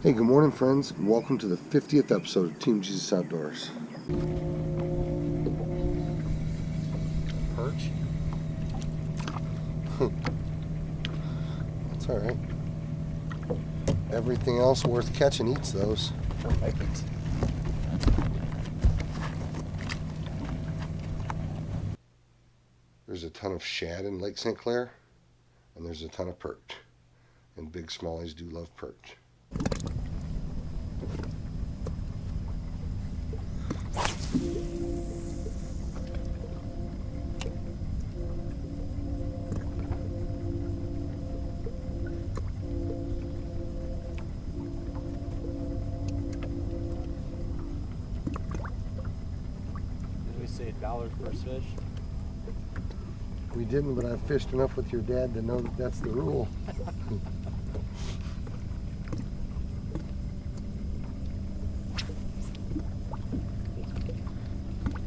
Hey, good morning, friends, and welcome to the 50th episode of Team Jesus Outdoors. Perch? That's all right. Everything else worth catching eats those. Right. There's a ton of shad in Lake St. Clair, and there's a ton of perch. And big smallies do love perch. Did we say $1 per fish? We didn't, but I've fished enough with your dad to know that that's the rule.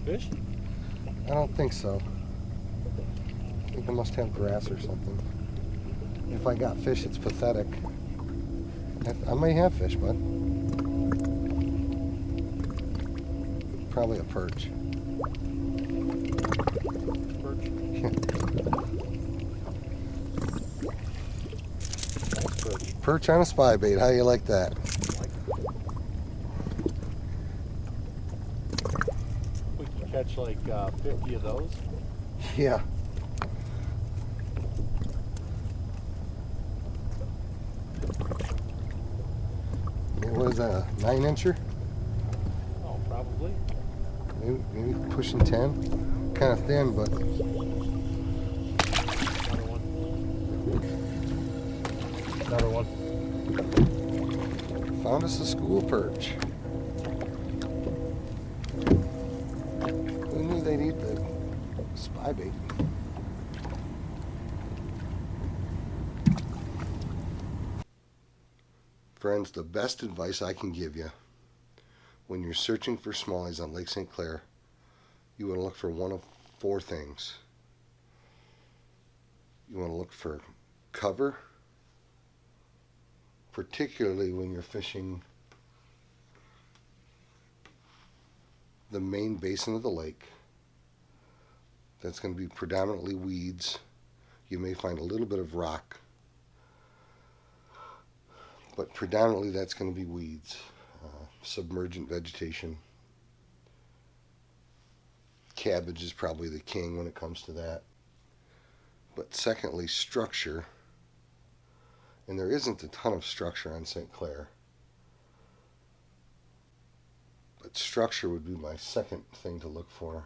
Fish? I don't think so. I think I must have grass or something. If I got fish, it's pathetic. I may have fish, bud. Probably a perch. Perch? Nice perch. Perch on a spy bait. How you like that? We can catch like 50 of those. Yeah. What is that, a 9-incher? Oh, probably. Maybe pushing 10. Kind of thin, but Another one. found us a school perch. Who knew they'd eat the spy bait? Friends, the best advice I can give you when you're searching for smallies on Lake St. Clair, you want to look for one of 4 things. You want to look for cover, particularly when you're fishing the main basin of the lake. That's going to be predominantly weeds. You may find a little bit of rock, but predominantly that's going to be weeds, submergent vegetation. Cabbage is probably the king when it comes to that. But secondly, structure. And there isn't a ton of structure on St. Clair. But structure would be my second thing to look for.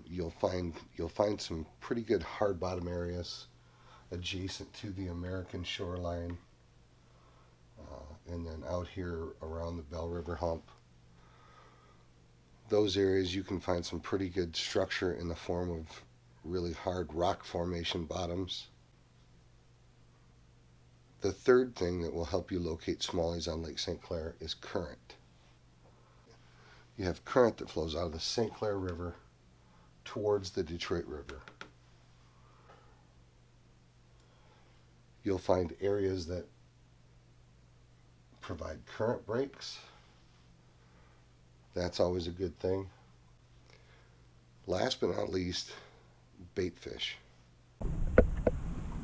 You'll find some pretty good hard bottom areas adjacent to the American shoreline. And then out here around the Bell River hump. Those areas you can find some pretty good structure in the form of really hard rock formation bottoms. The third thing that will help you locate smallies on Lake St. Clair is current. You have current that flows out of the St. Clair River towards the Detroit River. You'll find areas that provide current breaks. That's always a good thing. Last but not least, bait fish.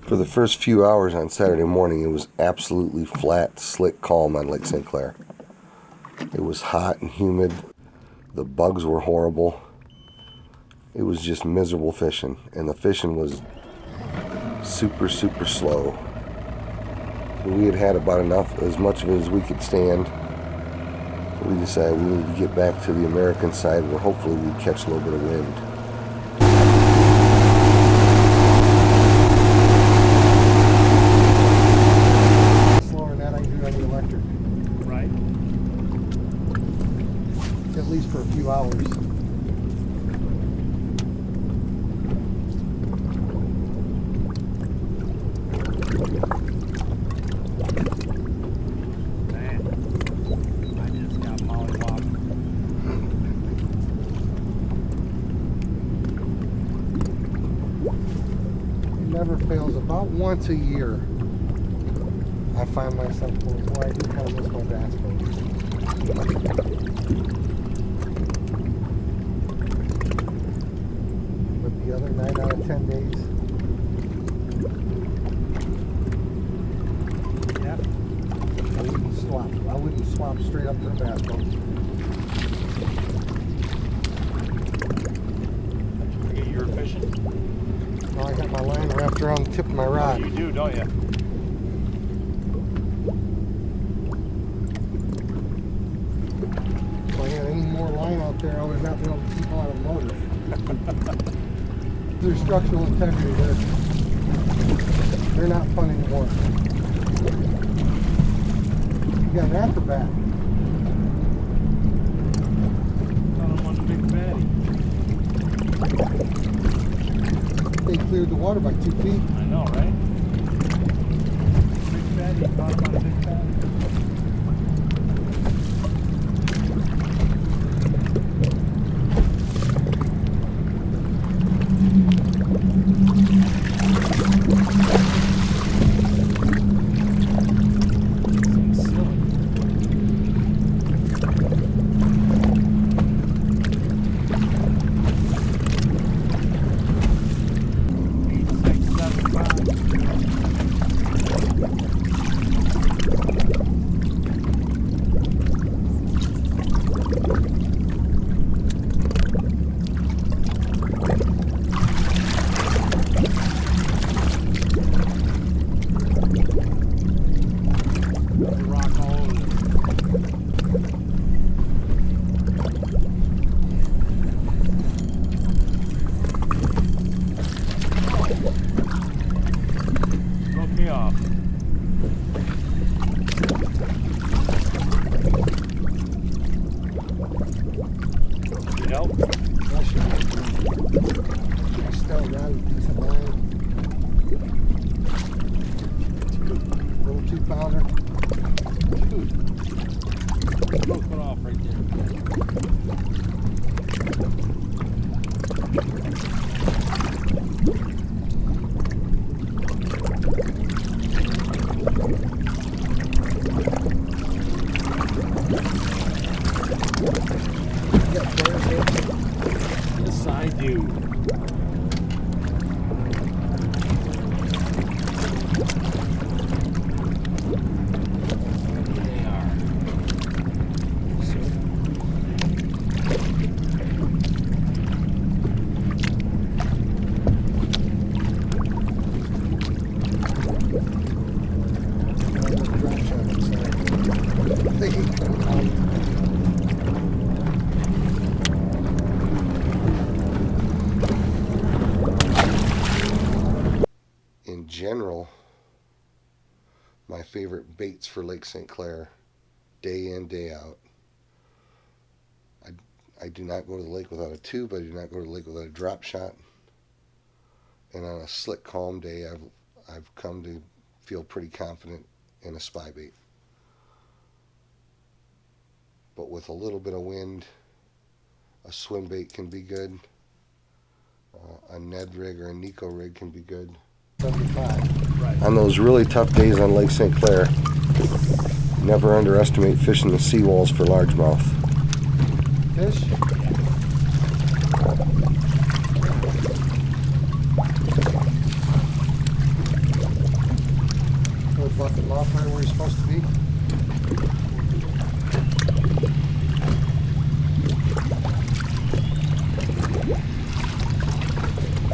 For the first few hours on Saturday morning, it was absolutely flat, slick, calm on Lake St. Clair. It was hot and humid. The bugs were horrible. It was just miserable fishing, and the fishing was super, super slow. We had about enough, as much of it as we could stand. We decided we needed to get back to the American side where hopefully we'd catch a little bit of wind. Slower than that I can do on the electric. Right. At least for a few hours. Never fails, about once a year I find myself going, boy, I do kind of miss my bass boat. But the other 9 out of 10 days, Yeah. I wouldn't swap straight up to the bass boat. Forget you were fishing? Well, I got my line wrapped around the tip of my Oh, rod. you do, don't you? If I had any more line out there, I would not be able to keep on a motor. There's structural integrity there. They're not fun anymore. You got an acrobat. Found him on the big fatty. They cleared the water by 2 feet. I know, right? Big fatty, caught him on a big fatty. Me off. You help? That should be I still got a decent line. Little 2-pounder. Dude. Broke it off right there. Yes, I do. They are. In general, my favorite baits for Lake St. Clair, day in, day out. I do not go to the lake without a tube. I do not go to the lake without a drop shot. And on a slick, calm day, I've come to feel pretty confident in a spy bait. But with a little bit of wind, a swim bait can be good. A Ned rig or a Nico rig can be good. 75. Right. On those really tough days on Lake St. Clair, never underestimate fishing the seawalls for largemouth. Fish? Go bucket them off right where you're supposed to be.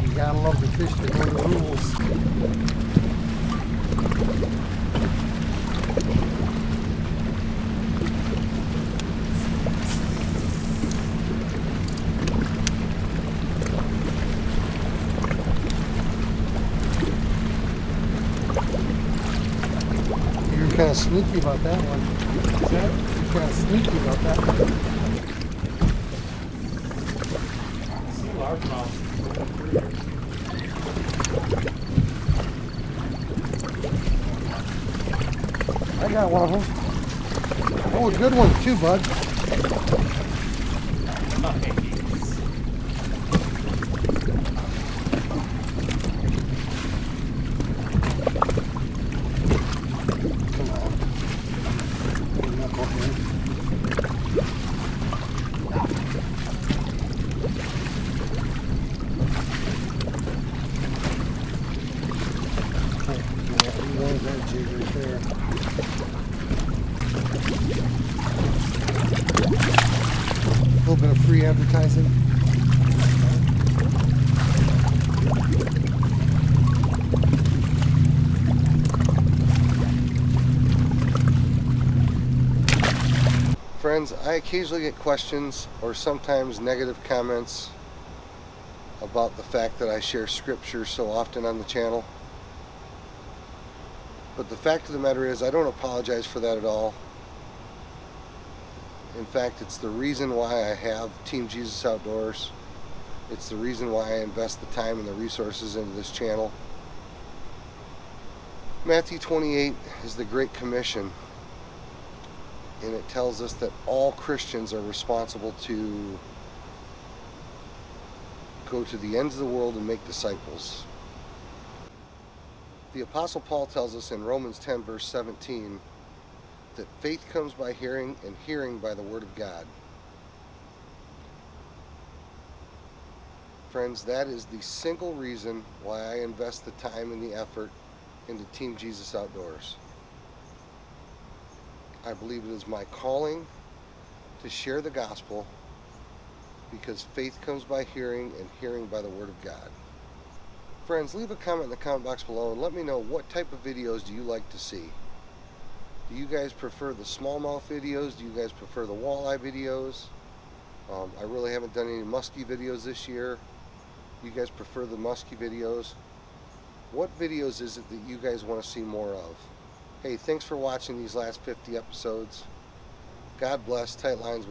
You gotta love the fish that know the rules. You're kind of sneaky about that one. What's that? You're kind of sneaky about that one. See largemouth. I got one of them. Oh, a good one too, bud. Nice. A little bit of free advertising. Friends, I occasionally get questions or sometimes negative comments about the fact that I share scripture so often on the channel. But the fact of the matter is, I don't apologize for that at all. In fact, it's the reason why I have Team Jesus Outdoors. It's the reason why I invest the time and the resources into this channel. Matthew 28 is the Great Commission, and it tells us that all Christians are responsible to go to the ends of the world and make disciples. The Apostle Paul tells us in Romans 10 verse 17 that faith comes by hearing, and hearing by the Word of God. Friends, that is the single reason why I invest the time and the effort into Team Jesus Outdoors. I believe it is my calling to share the gospel, because faith comes by hearing, and hearing by the Word of God. Friends, leave a comment in the comment box below and let me know what type of videos do you like to see. Do you guys prefer the smallmouth videos? Do you guys prefer the walleye videos? I really haven't done any muskie videos this year. You guys prefer the muskie videos? What videos is it that you guys want to see more of? Hey, thanks for watching these last 50 episodes. God bless. Tight lines.